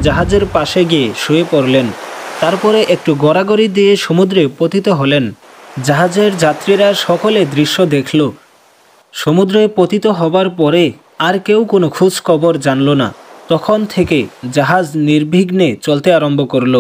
জাহাজের পাশে গিয়ে শুয়ে পড়লেন। তারপরে একটু গড়াগড়ি দিয়ে সমুদ্রে পতিত হলেন। জাহাজের যাত্রীরা সকলে দৃশ্য দেখল। সমুদ্রে পতিত হবার পরে আর কেউ কোনো খোঁজ খবর জানল না। তখন থেকে জাহাজ নির্বিঘ্নে চলতে আরম্ভ করল।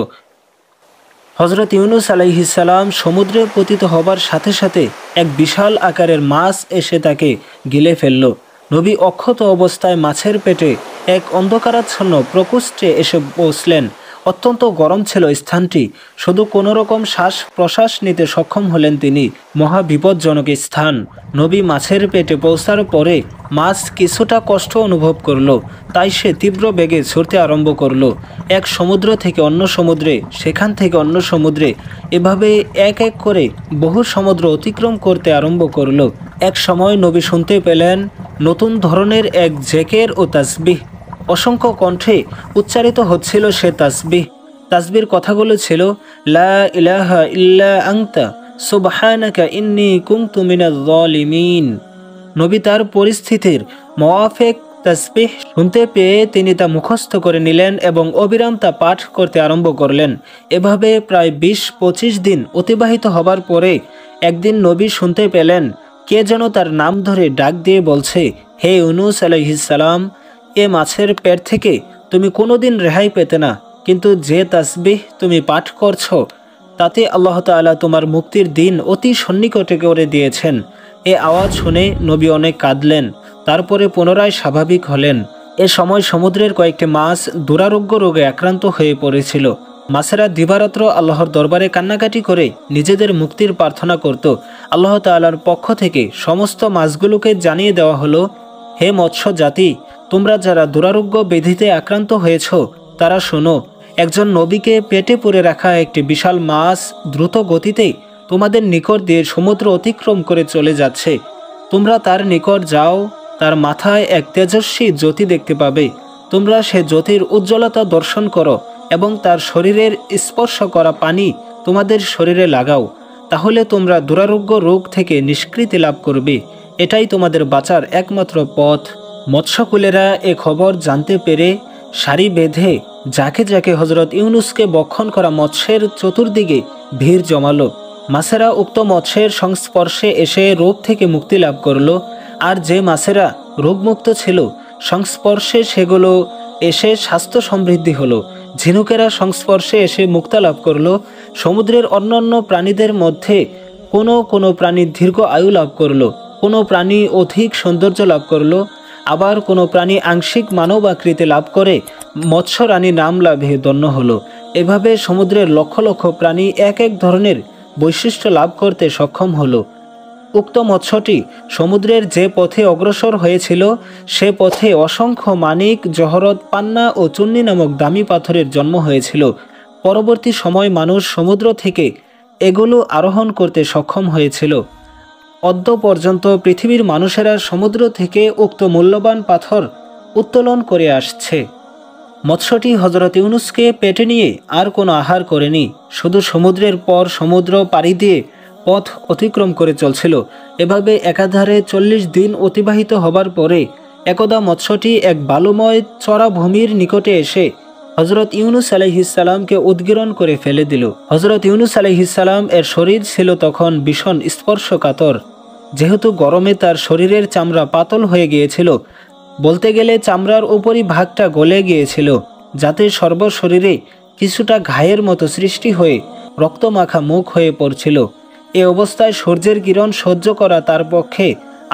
হজরত ইউনুস আলাইহিসসালাম সমুদ্রে পতিত হবার সাথে সাথে এক বিশাল আকারের মাছ এসে তাকে গিলে ফেলল। নবী অক্ষত অবস্থায় মাছের পেটে এক অন্ধকারাচ্ছন্ন প্রকোষ্ঠে এসে পৌঁছলেন। অত্যন্ত গরম ছিল স্থানটি, শুধু কোনো রকম শ্বাস প্রশ্বাস নিতে সক্ষম হলেন তিনি। মহা বিপজ্জনক স্থান। নবী মাছের পেটে পৌঁছার পরে মাছ কিছুটা কষ্ট অনুভব করল, তাই সে তীব্র বেগে ছুটতে আরম্ভ করল। এক সমুদ্র থেকে অন্য সমুদ্রে, সেখান থেকে অন্য সমুদ্রে, এভাবে এক এক করে বহু সমুদ্র অতিক্রম করতে আরম্ভ করল। এক সময় নবী শুনতে পেলেন নতুন ধরনের এক জেকের ও তাসবিহ। অসংখ্য কণ্ঠে উচ্চারিত হচ্ছিল সে তাসবিহ। তাসবির কথাগুলো ছিল লা ইলাহা ইল্লা আনতা সুবহানাকা ইন্নী কুনতু মিনাজ জালিমিন। নবী তার পরিস্থিতির মুওয়াফিক তাসবিহ শুনতে পেয়ে তিনি তা মুখস্থ করে নিলেন এবং অবিরাম তা পাঠ করতে আরম্ভ করলেন। এভাবে প্রায় ২০-২৫ দিন অতিবাহিত হবার পরে একদিন নবী শুনতে পেলেন কে যেন তার নাম ধরে ডাক দিয়ে বলছে, হে ইউনুস আলাইহিসসালাম, এ মাছের পেট থেকে তুমি কোনোদিন রেহাই পেতে না, কিন্তু যে তাসবিহ তুমি পাঠ করছো তাতে আল্লাহ তাআলা তোমার মুক্তির দিন অতি সন্নিকটে করে দিয়েছেন। এ আওয়াজ শুনে নবী অনেক কাঁদলেন, তারপরে পুনরায় স্বাভাবিক হলেন। এ সময় সমুদ্রের কয়েকটি মাছ দুরারোগ্য রোগে আক্রান্ত হয়ে পড়েছিল। মাছেরা দিবারাত্র আল্লাহর দরবারে কান্নাকাটি করে নিজেদের মুক্তির প্রার্থনা করত। আল্লাহ তাআলার পক্ষ থেকে সমস্ত মাছগুলোকে জানিয়ে দেওয়া হলো, হে মৎস্য জাতি, তোমরা যারা দুরারোগ্য ব্যাধিতে আক্রান্ত হয়েছ তারা শোনো, একজন নবীকে পেটে পুরে রাখা একটি বিশাল মাছ দ্রুত গতিতে তোমাদের নিকট দিয়ে সমুদ্র অতিক্রম করে চলে যাচ্ছে। তোমরা তার নিকট যাও, তার মাথায় এক তেজস্বী জ্যোতি দেখতে পাবে। তোমরা সে জ্যোতির উজ্জ্বলতা দর্শন করো এবং তার শরীরের স্পর্শ করা পানি তোমাদের শরীরে লাগাও, তাহলে তোমরা দুরারোগ্য রোগ থেকে নিষ্কৃতি লাভ করবে। এটাই তোমাদের বাঁচার একমাত্র পথ। মৎস্যকুলেরা এ খবর জানতে পেরে সারি বেঁধে যাকে যাকে হজরত ইউনুসকে বক্ষণ করা মৎস্যের চতুর্দিকে ভিড় জমালো। মাছেরা উক্ত মৎস্যের সংস্পর্শে এসে রোগ থেকে মুক্তি লাভ করল, আর যে মাছেরা রোগমুক্ত ছিল সংস্পর্শে সেগুলো এসে স্বাস্থ্য সমৃদ্ধি হলো। ঝিনুকেরা সংস্পর্শে এসে মুক্তা লাভ করল। সমুদ্রের অন্যান্য প্রাণীদের মধ্যে কোনো প্রাণী দীর্ঘ আয়ু লাভ করলো, কোনো প্রাণী অধিক সৌন্দর্য লাভ করলো, আবার কোনো প্রাণী আংশিক মানব আকৃতি লাভ করে মৎস্য রানী নাম লাভে ধন্য হলো। এভাবে সমুদ্রের লক্ষ লক্ষ প্রাণী এক এক ধরনের বৈশিষ্ট্য লাভ করতে সক্ষম হলো। উক্ত মৎস্যটি সমুদ্রের যে পথে অগ্রসর হয়েছিল সে পথে অসংখ্য মানিক, জহরত, পান্না ও চুন্নি নামক দামি পাথরের জন্ম হয়েছিল। পরবর্তী সময় মানুষ সমুদ্র থেকে এগুলো আরোহণ করতে সক্ষম হয়েছিল। অদ্য পর্যন্ত পৃথিবীর মানুষেরা সমুদ্র থেকে উক্ত মূল্যবান পাথর উত্তোলন করে আসছে। মৎস্যটি হজরত ইউনুসকে পেটে নিয়ে আর কোনো আহার করেনি, শুধু সমুদ্রের পর সমুদ্র পাড়ি দিয়ে পথ অতিক্রম করে চলছিল। এভাবে একাধারে ৪০ দিন অতিবাহিত হবার পরে একদা মৎস্যটি এক বালুময় চড়া ভূমির নিকটে এসে হজরত ইউনুস আলাইহিসসালামকে উদ্গীরণ করে ফেলে দিল। হজরত ইউনুস আলাইহিসসালাম এর শরীর ছিল তখন ভীষণ স্পর্শকাতর। যেহেতু গরমে তার শরীরের চামড়া পাতল হয়ে গিয়েছিল, বলতে গেলে চামড়ার উপরই ভাগটা গলে গিয়েছিল, যাতে সর্বশরীরে কিছুটা ঘায়ের মতো সৃষ্টি হয়ে রক্তমাখা মুখ হয়ে পড়ছিল। এ অবস্থায় সূর্যের কিরণ সহ্য করা তার পক্ষে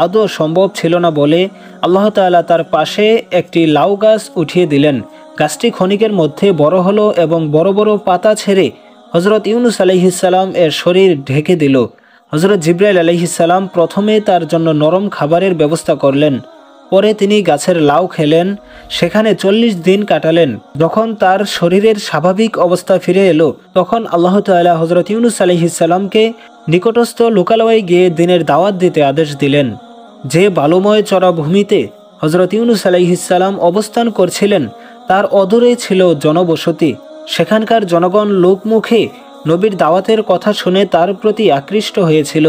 আদৌ সম্ভব ছিল না বলে আল্লাহ তাআলা তার পাশে একটি লাউ গাছ উঠিয়ে দিলেন। গাছটি ক্ষণিকের মধ্যে বড় হলো এবং বড় বড় পাতা ছেড়ে হজরত ইউনুস আলাইহিসসালাম এর শরীর ঢেকে দিল। হজরত জিবরাইল আলাইহিসসালাম প্রথমে তার জন্য নরম খাবারের ব্যবস্থা করলেন, পরে তিনি গাছের লাউ খেলেন। সেখানে ৪০ দিন কাটালেন। যখন তার শরীরের স্বাভাবিক অবস্থা ফিরে এলো, তখন আল্লাহ তাআলা হজরত ইউনুস আলাইহিসসালামকে নিকটস্থ লোকালয়ে গিয়ে দিনের দাওয়াত দিতে আদেশ দিলেন। যে বালুময় চড়া ভূমিতে হজরত ইউনুস আলাইহিসসালাম অবস্থান করছিলেন তার অদূরে ছিল জনবসতি। সেখানকার জনগণ লোকমুখে নবীর দাওয়াতের কথা শুনে তার প্রতি আকৃষ্ট হয়েছিল,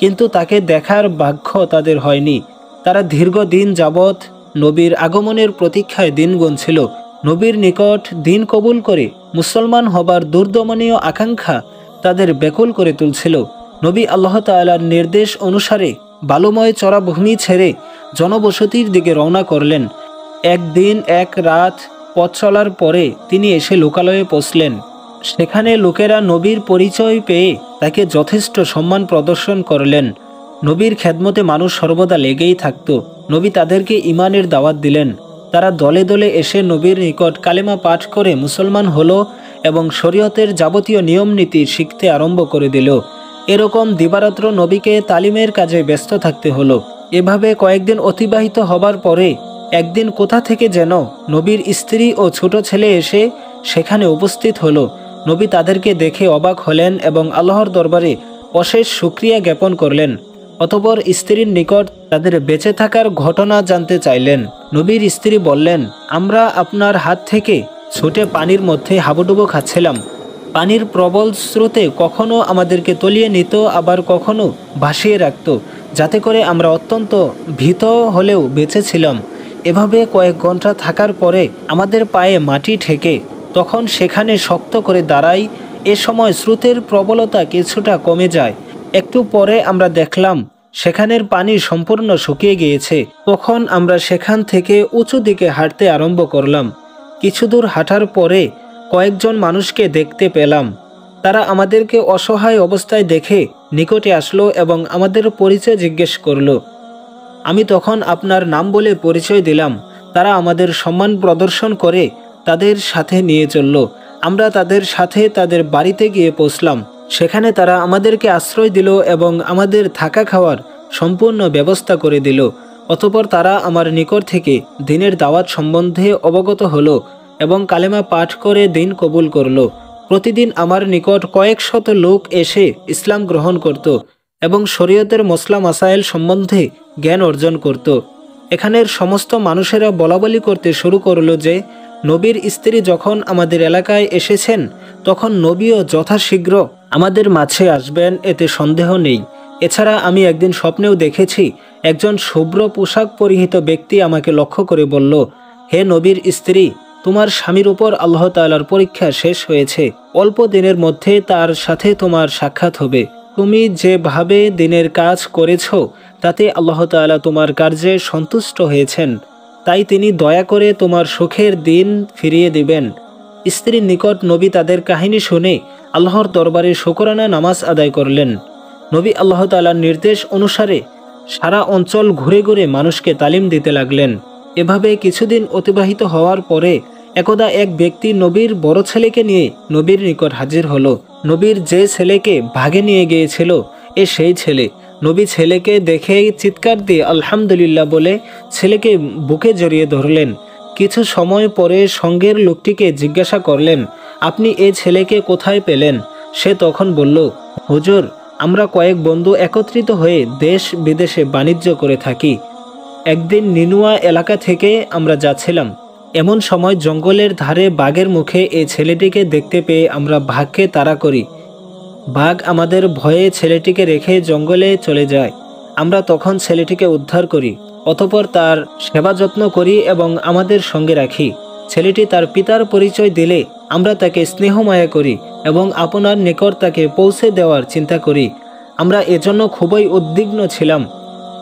কিন্তু তাকে দেখার ভাগ্য তাদের হয়নি। তারা দীর্ঘদিন যাবৎ নবীর আগমনের প্রতীক্ষায় দিন গুনছিল, নবীর নিকট দিন কবুল করে মুসলমান হবার দুর্দমনীয় আকাঙ্ক্ষা তাদের ব্যাকুল করে তুলছিল। নবী আল্লাহ তাআলার নির্দেশ অনুসারে বালুময় চড়া ভূমি ছেড়ে জনবসতির দিকে রওনা করলেন। একদিন এক রাত পথ চলার পরে তিনি এসে লোকালয়ে পৌঁছলেন। সেখানে লোকেরা নবীর পরিচয় পেয়ে তাকে যথেষ্ট সম্মান প্রদর্শন করলেন। নবীর খেদমতে মানুষ সর্বদা লেগেই থাকত। নবী তাদেরকে ঈমানের দাওয়াত দিলেন। তারা দলে দলে এসে নবীর নিকট কালেমা পাঠ করে মুসলমান হলো এবং শরীয়তের যাবতীয় নিয়ম নীতি শিখতে আরম্ভ করে দিল। এরকম দিবারাত্র নবীকে তালিমের কাজে ব্যস্ত থাকতে হলো। এভাবে কয়েকদিন অতিবাহিত হবার পরে একদিন কোথা থেকে যেন নবীর স্ত্রী ও ছোট ছেলে এসে সেখানে উপস্থিত হলো। নবী তাদেরকে দেখে অবাক হলেন এবং আল্লাহর দরবারে অশেষ শুকরিয়া জ্ঞাপন করলেন। অতঃপর স্ত্রীর নিকট তাদের বেঁচে থাকার ঘটনা জানতে চাইলেন। নবীর স্ত্রী বললেন, আমরা আপনার হাত থেকে ছুটে পানির মধ্যে হাবুডুবু খাচ্ছিলাম। পানির প্রবল স্রোতে কখনো আমাদেরকে তলিয়ে নিত, আবার কখনো ভাসিয়ে রাখত, যাতে করে আমরা অত্যন্ত ভীত হলেও বেঁচেছিলাম। এভাবে কয়েক ঘন্টা থাকার পরে আমাদের পায়ে মাটি ঠেকে তখন সেখানে শক্ত করে দাঁড়াই। এ সময় স্রোতের প্রবলতা কিছুটা কমে যায়। একটু পরে আমরা দেখলাম সেখানের পানি সম্পূর্ণ শুকিয়ে গিয়েছে। তখন আমরা সেখান থেকে উঁচু দিকে হাঁটতে আরম্ভ করলাম। কিছু দূর হাঁটার পরে কয়েকজন মানুষকে দেখতে পেলাম। তারা আমাদেরকে অসহায় অবস্থায় দেখে নিকটে আসলো এবং আমাদের পরিচয় জিজ্ঞেস করলো। আমি তখন আপনার নাম বলে পরিচয় দিলাম। তারা আমাদের সম্মান প্রদর্শন করে তাদের সাথে নিয়ে চলল। আমরা তাদের সাথে তাদের বাড়িতে গিয়ে পৌঁছলাম। সেখানে তারা আমাদেরকে আশ্রয় দিল এবং আমাদের থাকা খাওয়ার সম্পূর্ণ ব্যবস্থা করে দিল। অতঃপর তারা আমার নিকট থেকে দিনের দাওয়াত সম্বন্ধে অবগত হলো এবং কালেমা পাঠ করে দিন কবুল করল। প্রতিদিন আমার নিকট কয়েক শত লোক এসে ইসলাম গ্রহণ করত এবং শরীয়তের মসলা মাসাইল সম্বন্ধে জ্ঞান অর্জন করত। এখানের সমস্ত মানুষেরা বলাবলি করতে শুরু করলো যে নবীর স্ত্রী যখন আমাদের এলাকায় এসেছেন তখন নবীও যথাশীঘ্র আমাদের মাঝে আসবেন, এতে সন্দেহ নেই। এছাড়া আমি একদিন স্বপ্নেও দেখেছি একজন শুভ্র পোশাক পরিহিত ব্যক্তি আমাকে লক্ষ্য করে বলল, হে নবীর স্ত্রী, তোমার স্বামীর উপর আল্লাহ তাআলার পরীক্ষা শেষ হয়েছে। অল্প দিনের মধ্যে তার সাথে তোমার সাক্ষাৎ হবে। তুমি যেভাবে দিনের কাজ করেছ তাতে আল্লাহ তাআলা তোমার কার্যে সন্তুষ্ট হয়েছেন, তাই তিনি দয়া করে তোমার সুখের দিন ফিরিয়ে দিবেন। স্ত্রীর নিকট নবী তাদের কাহিনী শুনে আল্লাহর দরবারে শুকরানা নামাজ আদায় করলেন। নবী আল্লাহ তাআলার নির্দেশ অনুসারে সারা অঞ্চল ঘুরে ঘুরে মানুষকে তালিম দিতে লাগলেন। এভাবে কিছুদিন অতিবাহিত হওয়ার পরে একদা এক ব্যক্তি নবীর বড় ছেলেকে নিয়ে নবীর নিকট হাজির হলো। নবীর যে ছেলেকে ভাগে নিয়ে গিয়েছিল সেই ছেলে। নবী ছেলেকে দেখে চিৎকার দিয়ে আলহামদুলিল্লাহ বলে ছেলেকে বুকে জড়িয়ে ধরলেন। কিছু সময় পরে সঙ্গের লোকটিকে জিজ্ঞাসা করলেন, আপনি এই ছেলেকে কোথায় পেলেন? সে তখন বলল, হুজুর, আমরা কয়েক বন্ধু একত্রিত হয়ে দেশ বিদেশে বাণিজ্য করে থাকি। একদিন নিনুয়া এলাকা থেকে আমরা যাচ্ছিলাম। এমন সময় জঙ্গলের ধারে বাঘের মুখে এই ছেলেটিকে দেখতে পেয়ে আমরা বাঘকে তাড়া করি। বাঘ আমাদের ভয়ে ছেলেটিকে রেখে জঙ্গলে চলে যায়। আমরা তখন ছেলেটিকে উদ্ধার করি, অতঃপর তার সেবা যত্ন করি এবং আমাদের সঙ্গে রাখি। ছেলেটি তার পিতার পরিচয় দিলে আমরা তাকে স্নেহমায়া করি এবং আপনার নিকট তাকে পৌঁছে দেওয়ার চিন্তা করি। আমরা এজন্য খুবই উদ্বিগ্ন ছিলাম।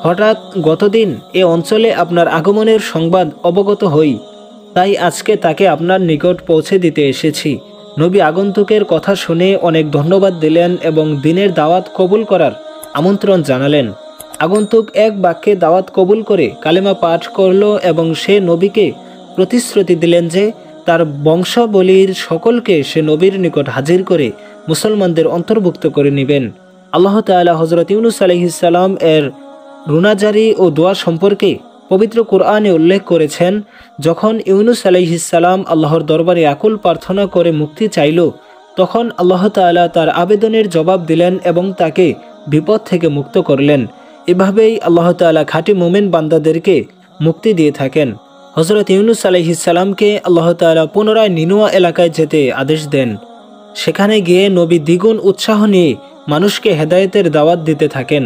হঠাৎ গতদিন এ অঞ্চলে আপনার আগমনের সংবাদ অবগত হই, তাই আজকে তাকে আপনার নিকট পৌঁছে দিতে এসেছি। নবী আগন্তুকের কথা শুনে অনেক ধন্যবাদ দিলেন এবং দিনের দাওয়াত কবুল করার আমন্ত্রণ জানালেন। আগন্তুক এক বাক্যে দাওয়াত কবুল করে কালেমা পাঠ করল এবং সে নবীকে প্রতিশ্রুতি দিলেন যে তার বংশাবলীর সকলকে সে নবীর নিকট হাজির করে মুসলমানদের অন্তর্ভুক্ত করে নেবেন। আল্লাহ তাআলা হযরত ইউনূস আলাইহিস সালাম এর রুনাজারি ও দোয়া সম্পর্কে পবিত্র কোরআনে উল্লেখ করেছেন, যখন ইউনূস আলাইহিস সালাম আল্লাহর দরবারে আকুল প্রার্থনা করে মুক্তি চাইল, তখন আল্লাহ তাআলা তার আবেদনের জবাব দিলেন এবং তাকে বিপদ থেকে মুক্ত করলেন। এভাবেই আল্লাহ তাআলা খাঁটি মুমিন বান্দাদেরকে মুক্তি দিয়ে থাকেন। হযরত ইউনূস আলাইহিস সালামকে আল্লাহ তাআলা পুনরায় নিনুয়া এলাকায় যেতে আদেশ দেন। সেখানে গিয়ে নবী দ্বিগুণ উৎসাহ নিয়ে মানুষকে হেদায়েতের দাওয়াত দিতে থাকেন।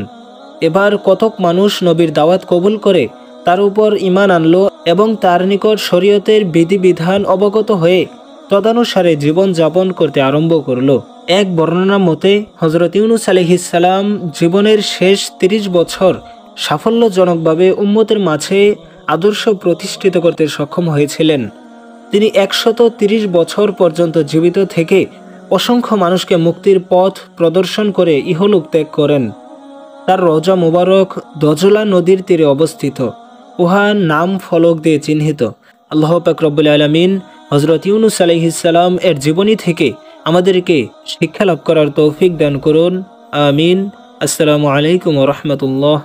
এবার কতক মানুষ নবীর দাওয়াত কবুল করে তার উপর ঈমান আনলো এবং তার নিকট শরীয়তের বিধিবিধান অবগত হয়ে তদানুসারে জীবন যাপন করতে আরম্ভ করলো। এক বর্ণনা মতে হযরত ইউনূস আলাইহিস সালাম জীবনের শেষ ৩০ বছর সাফল্যজনকভাবে উম্মতের মাঝে আদর্শ প্রতিষ্ঠিত করতে সক্ষম হয়েছিলেন। তিনি ১৩০ বছর পর্যন্ত জীবিত থেকে অসংখ্য মানুষকে মুক্তির পথ প্রদর্শন করে ইহলোক ত্যাগ করেন। তার রওজা মুবারক দজলা নদীর তীরে অবস্থিত, উহা নাম ফলক দিয়ে চিহ্নিত। আল্লাহ পাক রব্বুল আলামিন হযরত ইউনূস আলাইহিস সালাম এর জীবনী থেকে আমাদেরকে শিক্ষা লাভ করার তৌফিক দান করুন। আমিন। আসসালামু আলাইকুম ওয়া রাহমাতুল্লাহ।